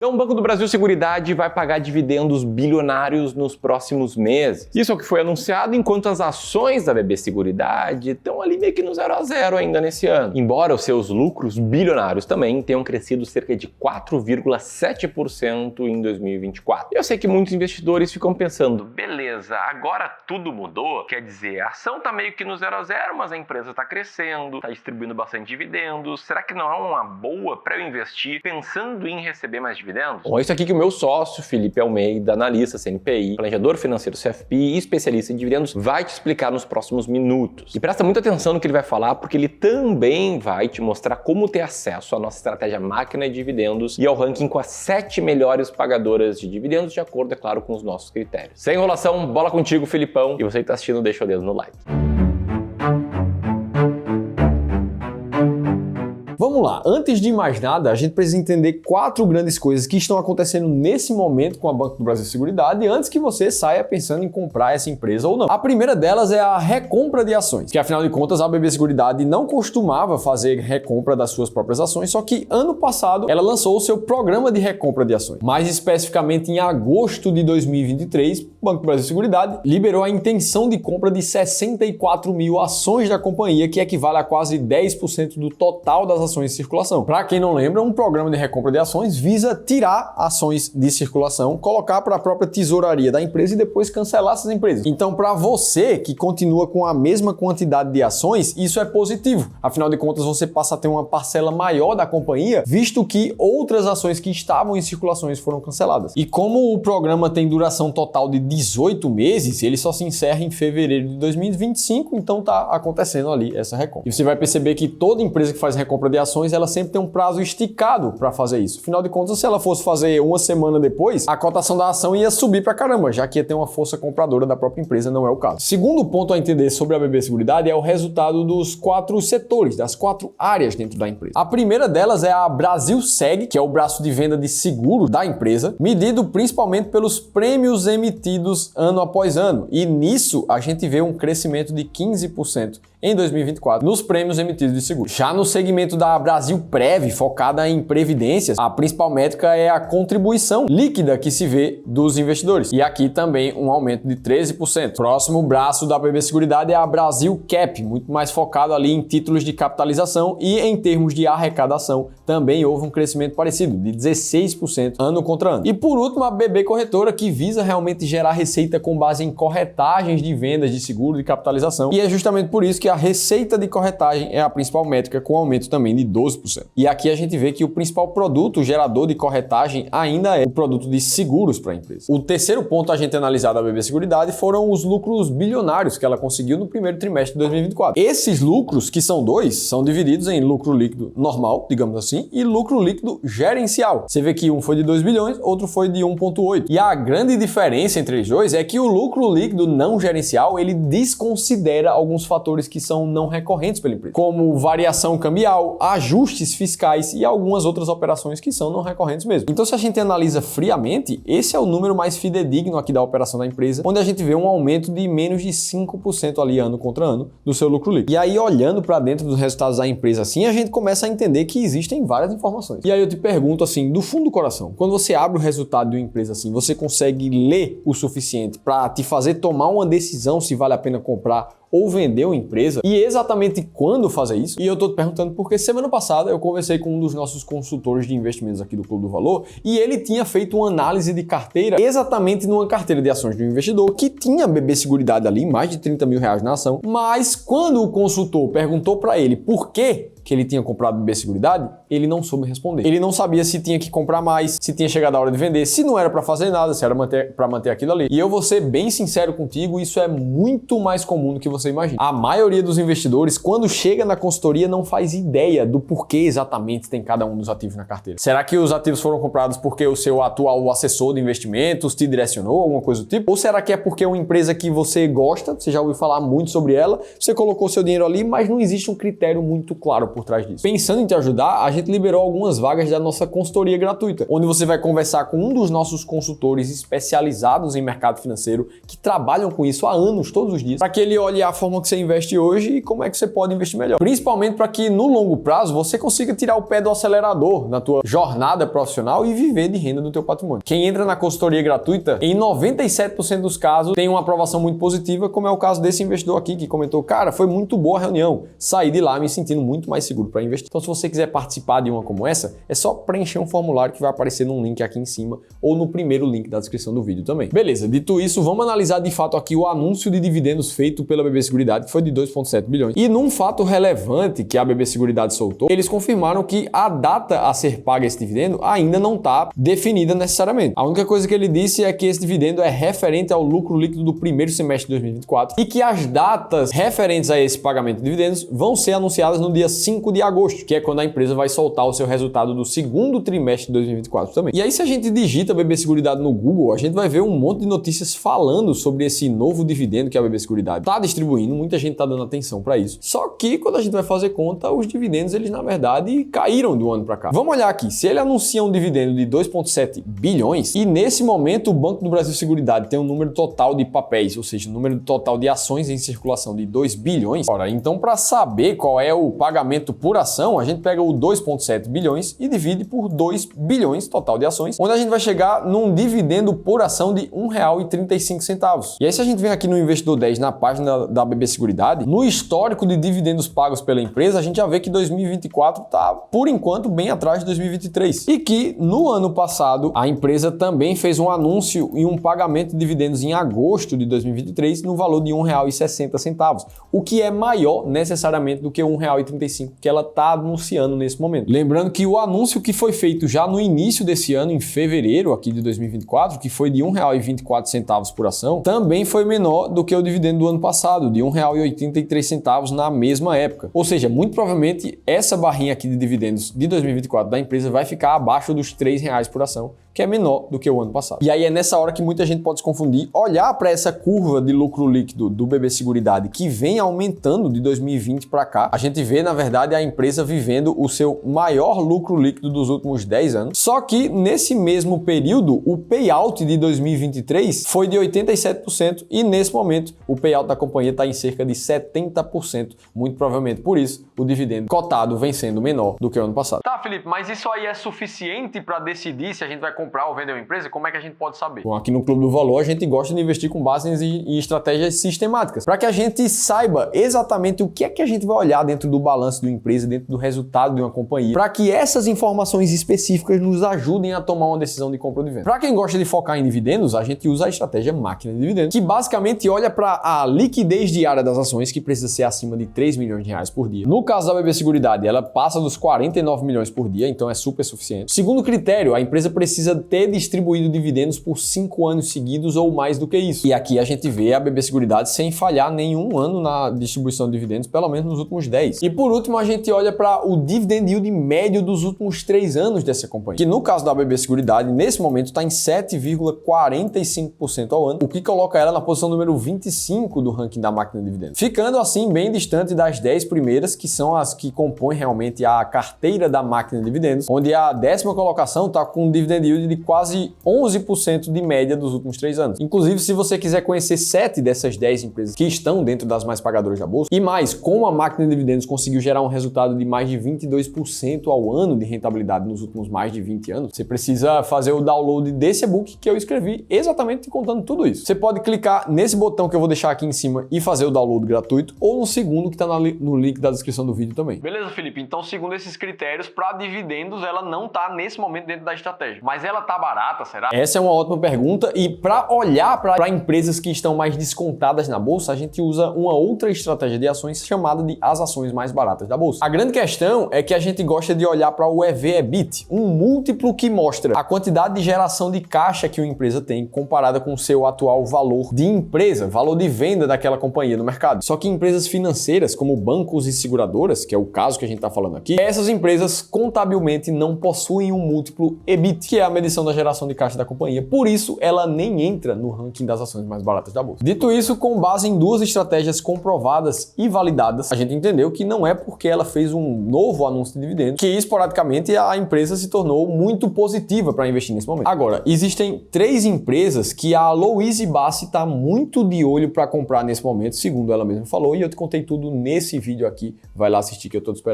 Então, o Banco do Brasil Seguridade vai pagar dividendos bilionários nos próximos meses. Isso é o que foi anunciado, enquanto as ações da BB Seguridade estão ali meio que no 0 a 0 ainda nesse ano. Embora os seus lucros bilionários também tenham crescido cerca de 4,7% em 2024. Eu sei que muitos investidores ficam pensando, beleza, agora tudo mudou, quer dizer, a ação está meio que no 0 a 0, mas a empresa está crescendo, está distribuindo bastante dividendos. Será que não é uma boa para eu investir pensando em receber mais dividendos? Bom, é isso aqui que o meu sócio, Felipe Almeida, analista CNPI, planejador financeiro CFP e especialista em dividendos, vai te explicar nos próximos minutos. E presta muita atenção no que ele vai falar, porque ele também vai te mostrar como ter acesso à nossa estratégia máquina de dividendos e ao ranking com as 7 melhores pagadoras de dividendos, de acordo, é claro, com os nossos critérios. Sem enrolação, bola contigo, Felipão, e você que está assistindo, deixa o dedo no like. Vamos lá, antes de mais nada, a gente precisa entender 4 grandes coisas que estão acontecendo nesse momento com a Banco do Brasil Seguridade antes que você saia pensando em comprar essa empresa ou não. A primeira delas é a recompra de ações, que afinal de contas a BB Seguridade não costumava fazer recompra das suas próprias ações, só que ano passado ela lançou o seu programa de recompra de ações. Mais especificamente em agosto de 2023, o Banco do Brasil Seguridade liberou a intenção de compra de 64 mil ações da companhia, que equivale a quase 10% do total das ações em circulação. Para quem não lembra, um programa de recompra de ações visa tirar ações de circulação, colocar para a própria tesouraria da empresa e depois cancelar essas empresas. Então, para você que continua com a mesma quantidade de ações, isso é positivo. Afinal de contas, você passa a ter uma parcela maior da companhia, visto que outras ações que estavam em circulações foram canceladas. E como o programa tem duração total de 18 meses, ele só se encerra em fevereiro de 2025, então está acontecendo ali essa recompra. E você vai perceber que toda empresa que faz recompra de ações, ela sempre tem um prazo esticado para fazer isso. Afinal de contas, se ela fosse fazer uma semana depois, a cotação da ação ia subir para caramba, já que ia ter uma força compradora da própria empresa, não é o caso. Segundo ponto a entender sobre a BB Seguridade é o resultado dos 4 setores, das 4 áreas dentro da empresa. A primeira delas é a Brasil Seg, que é o braço de venda de seguro da empresa, medido principalmente pelos prêmios emitidos ano após ano. E nisso a gente vê um crescimento de 15% em 2024 nos prêmios emitidos de seguro. Já no segmento da Brasil Prev, focada em previdências, a principal métrica é a contribuição líquida que se vê dos investidores. E aqui também um aumento de 13%. Próximo braço da BB Seguridade é a Brasil Cap, muito mais focado ali em títulos de capitalização e em termos de arrecadação também houve um crescimento parecido, de 16% ano contra ano. E por último, a BB Corretora, que visa realmente gerar receita com base em corretagens de vendas de seguro de capitalização. E é justamente por isso que a receita de corretagem é a principal métrica, com aumento também de 12%. E aqui a gente vê que o principal produto gerador de corretagem ainda é o produto de seguros para a empresa. O terceiro ponto a gente analisar da BB Seguridade foram os lucros bilionários que ela conseguiu no primeiro trimestre de 2024. Esses lucros, que são 2, são divididos em lucro líquido normal, digamos assim, e lucro líquido gerencial. Você vê que um foi de 2 bilhões, outro foi de 1,8. E a grande diferença entre os dois é que o lucro líquido não gerencial, ele desconsidera alguns fatores que são não recorrentes pela empresa, como variação cambial, ajustes fiscais e algumas outras operações que são não recorrentes mesmo. Então, se a gente analisa friamente, esse é o número mais fidedigno aqui da operação da empresa, onde a gente vê um aumento de menos de 5% ali ano contra ano do seu lucro líquido. E aí, olhando para dentro dos resultados da empresa assim, a gente começa a entender que existem várias informações. E aí eu te pergunto assim, do fundo do coração, quando você abre o resultado de uma empresa assim, você consegue ler o suficiente para te fazer tomar uma decisão se vale a pena comprar ou vender uma empresa, e exatamente quando fazer isso? E eu tô te perguntando porque semana passada eu conversei com um dos nossos consultores de investimentos aqui do Clube do Valor e ele tinha feito uma análise de carteira exatamente numa carteira de ações de um investidor que tinha BB Seguridade ali, mais de 30 mil reais na ação, mas quando o consultor perguntou para ele por que ele tinha comprado BB Seguridade, ele não soube responder. Ele não sabia se tinha que comprar mais, se tinha chegado a hora de vender, se não era para fazer nada, se era para manter aquilo ali. E eu vou ser bem sincero contigo, isso é muito mais comum do que você imagina. A maioria dos investidores, quando chega na consultoria, não faz ideia do porquê exatamente tem cada um dos ativos na carteira. Será que os ativos foram comprados porque o seu atual assessor de investimentos te direcionou, alguma coisa do tipo? Ou será que é porque é uma empresa que você gosta, você já ouviu falar muito sobre ela, você colocou seu dinheiro ali, mas não existe um critério muito claro por trás disso. Pensando em te ajudar, a gente liberou algumas vagas da nossa consultoria gratuita, onde você vai conversar com um dos nossos consultores especializados em mercado financeiro que trabalham com isso há anos, todos os dias, para que ele olhe a forma que você investe hoje e como é que você pode investir melhor. Principalmente para que no longo prazo você consiga tirar o pé do acelerador na tua jornada profissional e viver de renda do teu patrimônio. Quem entra na consultoria gratuita, em 97% dos casos, tem uma aprovação muito positiva, como é o caso desse investidor aqui que comentou: cara, foi muito boa a reunião, saí de lá me sentindo muito mais seguro para investir. Então, se você quiser participar de uma como essa, é só preencher um formulário que vai aparecer num link aqui em cima ou no primeiro link da descrição do vídeo também. Beleza, dito isso, vamos analisar de fato aqui o anúncio de dividendos feito pela BB Seguridade, que foi de 2,7 bilhões. E num fato relevante que a BB Seguridade soltou, eles confirmaram que a data a ser paga esse dividendo ainda não está definida necessariamente. A única coisa que ele disse é que esse dividendo é referente ao lucro líquido do primeiro semestre de 2024 e que as datas referentes a esse pagamento de dividendos vão ser anunciadas no dia 5 de agosto, que é quando a empresa vai soltar o seu resultado do segundo trimestre de 2024 também. E aí, se a gente digita BB Seguridade no Google, a gente vai ver um monte de notícias falando sobre esse novo dividendo que a BB Seguridade está distribuindo, muita gente está dando atenção para isso. Só que quando a gente vai fazer conta, os dividendos, eles na verdade caíram do ano para cá. Vamos olhar aqui, se ele anuncia um dividendo de 2,7 bilhões e nesse momento o Banco do Brasil Seguridade tem um número total de papéis, ou seja, um número total de ações em circulação de 2 bilhões, ora, então para saber qual é o pagamento por ação, a gente pega o 2,7 bilhões e divide por 2 bilhões total de ações, onde a gente vai chegar num dividendo por ação de R$ 1,35. E aí, se a gente vem aqui no Investidor 10, na página da BB Seguridade, no histórico de dividendos pagos pela empresa, a gente já vê que 2024 está, por enquanto, bem atrás de 2023. E que no ano passado, a empresa também fez um anúncio e um pagamento de dividendos em agosto de 2023 no valor de R$ 1,60, o que é maior necessariamente do que R$ 1,35 que ela está anunciando nesse momento. Lembrando que o anúncio que foi feito já no início desse ano, em fevereiro aqui de 2024, que foi de R$ 1,24 por ação, também foi menor do que o dividendo do ano passado, de R$ 1,83 na mesma época. Ou seja, muito provavelmente essa barrinha aqui de dividendos de 2024 da empresa vai ficar abaixo dos R$ 3 por ação, que é menor do que o ano passado. E aí é nessa hora que muita gente pode se confundir, olhar para essa curva de lucro líquido do BB Seguridade que vem aumentando de 2020 para cá. A gente vê, na verdade, a empresa vivendo o seu maior lucro líquido dos últimos 10 anos. Só que nesse mesmo período, o payout de 2023 foi de 87% e nesse momento o payout da companhia está em cerca de 70%. Muito provavelmente por isso o dividendo cotado vem sendo menor do que o ano passado. Tá, Felipe, mas isso aí é suficiente para decidir se a gente vai comprar ou vender uma empresa? Como é que a gente pode saber? Bom, aqui no Clube do Valor a gente gosta de investir com base em estratégias sistemáticas, para que a gente saiba exatamente o que é que a gente vai olhar dentro do balanço de uma empresa, dentro do resultado de uma companhia, para que essas informações específicas nos ajudem a tomar uma decisão de compra ou de venda. Para quem gosta de focar em dividendos, a gente usa a estratégia máquina de dividendos, que basicamente olha para a liquidez diária das ações, que precisa ser acima de 3 milhões de reais por dia. No caso da BB Seguridade, ela passa dos 49 milhões por dia, então é super suficiente. Segundo critério, a empresa precisa ter distribuído dividendos por 5 anos seguidos ou mais do que isso. E aqui a gente vê a BB Seguridade sem falhar nenhum ano na distribuição de dividendos, pelo menos nos últimos 10. E por último, a gente olha para o dividend yield médio dos últimos 3 anos dessa companhia, que no caso da BB Seguridade, nesse momento está em 7,45% ao ano, o que coloca ela na posição número 25 do ranking da máquina de dividendos. Ficando assim bem distante das 10 primeiras, que são as que compõem realmente a carteira da máquina de dividendos, onde a 10ª colocação está com um dividend yield de quase 11% de média dos últimos 3 anos. Inclusive, se você quiser conhecer 7 dessas 10 empresas que estão dentro das mais pagadoras da bolsa, e mais, como a máquina de dividendos conseguiu gerar um resultado de mais de 22% ao ano de rentabilidade nos últimos mais de 20 anos, você precisa fazer o download desse e-book que eu escrevi exatamente contando tudo isso. Você pode clicar nesse botão que eu vou deixar aqui em cima e fazer o download gratuito, ou no segundo que está no link da descrição do vídeo também. Beleza, Felipe? Então, segundo esses critérios, para dividendos, ela não está nesse momento dentro da estratégia. Mas ela tá barata, será? Essa é uma ótima pergunta, e para olhar para empresas que estão mais descontadas na bolsa, a gente usa uma outra estratégia de ações chamada de as ações mais baratas da bolsa. A grande questão é que a gente gosta de olhar para o EV/EBIT, um múltiplo que mostra a quantidade de geração de caixa que uma empresa tem comparada com o seu atual valor de empresa, valor de venda daquela companhia no mercado. Só que empresas financeiras, como bancos e seguradoras, que é o caso que a gente está falando aqui, essas empresas contabilmente não possuem um múltiplo EBIT, que é a medição da geração de caixa da companhia. Por isso, ela nem entra no ranking das ações mais baratas da bolsa. Dito isso, com base em duas estratégias comprovadas e validadas, a gente entendeu que não é porque ela fez um novo anúncio de dividendos que esporadicamente a empresa se tornou muito positiva para investir nesse momento. Agora, existem 3 empresas que a Louise Bassi está muito de olho para comprar nesse momento, segundo ela mesma falou, e eu te contei tudo nesse vídeo aqui. Vai lá assistir que eu tô te esperando.